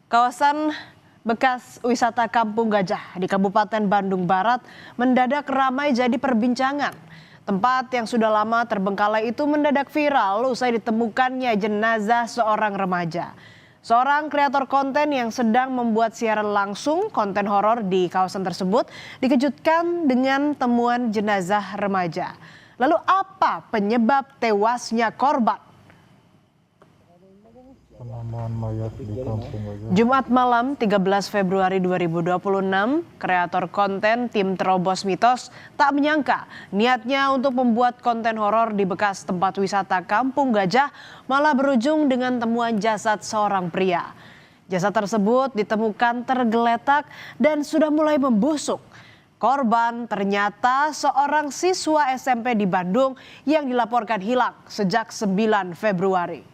Kawasan bekas wisata Kampung Gajah di Kabupaten Bandung Barat mendadak ramai jadi perbincangan. Tempat yang sudah lama terbengkalai itu mendadak viral usai ditemukannya jenazah seorang remaja. Seorang kreator konten yang sedang membuat siaran langsung konten horor di kawasan tersebut dikejutkan dengan temuan jenazah remaja. Lalu apa penyebab tewasnya korban? Penemuan mayat di Kampung Gajah. Jumat malam 13 Februari 2026, kreator konten tim Terobos Mitos tak menyangka niatnya untuk membuat konten horor di bekas tempat wisata Kampung Gajah malah berujung dengan temuan jasad seorang pria. Jasad tersebut ditemukan tergeletak dan sudah mulai membusuk. Korban ternyata seorang siswa SMP di Bandung yang dilaporkan hilang sejak 9 Februari.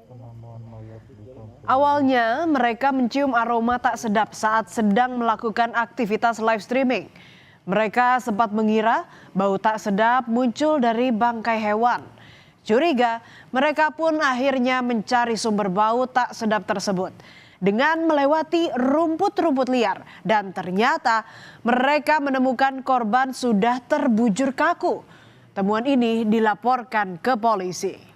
Penemuan mayat di Kampung. Awalnya mereka mencium aroma tak sedap saat sedang melakukan aktivitas live streaming. Mereka sempat mengira bau tak sedap muncul dari bangkai hewan. Curiga, mereka pun akhirnya mencari sumber bau tak sedap tersebut dengan melewati rumput-rumput liar, dan ternyata mereka menemukan korban sudah terbujur kaku. Temuan ini dilaporkan ke polisi.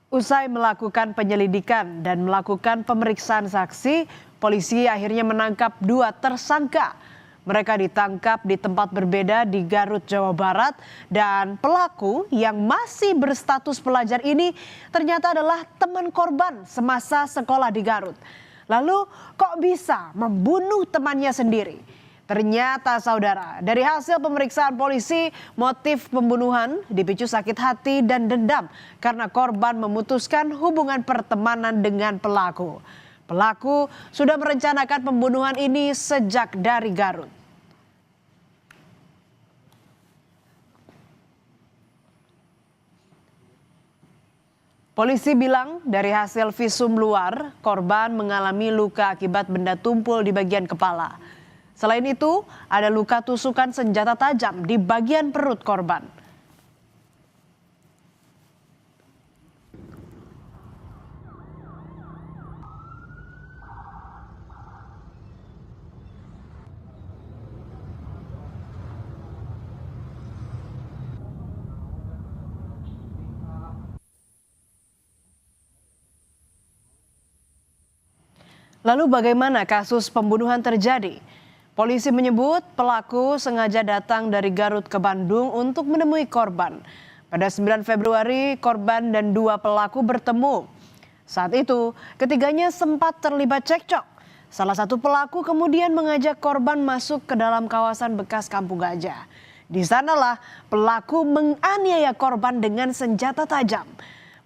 Usai melakukan penyelidikan dan melakukan pemeriksaan saksi, polisi akhirnya menangkap 2 tersangka. Mereka ditangkap di tempat berbeda di Garut, Jawa Barat, dan pelaku yang masih berstatus pelajar ini ternyata adalah teman korban semasa sekolah di Garut. Lalu kok bisa membunuh temannya sendiri? Ternyata saudara, dari hasil pemeriksaan polisi, motif pembunuhan dipicu sakit hati dan dendam karena korban memutuskan hubungan pertemanan dengan pelaku. Pelaku sudah merencanakan pembunuhan ini sejak dari Garut. Polisi bilang dari hasil visum luar, korban mengalami luka akibat benda tumpul di bagian kepala. Selain itu, ada luka tusukan senjata tajam di bagian perut korban. Lalu bagaimana kasus pembunuhan terjadi? Polisi menyebut pelaku sengaja datang dari Garut ke Bandung untuk menemui korban. Pada 9 Februari, korban dan 2 pelaku bertemu. Saat itu, ketiganya sempat terlibat cekcok. Salah satu pelaku kemudian mengajak korban masuk ke dalam kawasan bekas Kampung Gajah. Di sanalah pelaku menganiaya korban dengan senjata tajam.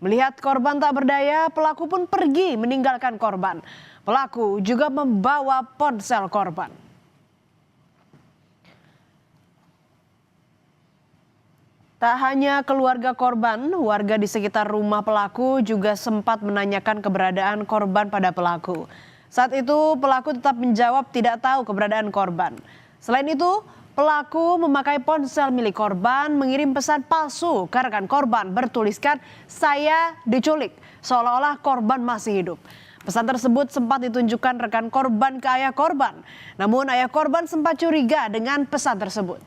Melihat korban tak berdaya, pelaku pun pergi meninggalkan korban. Pelaku juga membawa ponsel korban. Tak hanya keluarga korban, warga di sekitar rumah pelaku juga sempat menanyakan keberadaan korban pada pelaku. Saat itu pelaku tetap menjawab tidak tahu keberadaan korban. Selain itu, pelaku memakai ponsel milik korban mengirim pesan palsu ke rekan korban bertuliskan "Saya diculik", seolah-olah korban masih hidup. Pesan tersebut sempat ditunjukkan rekan korban ke ayah korban. Namun ayah korban sempat curiga dengan pesan tersebut.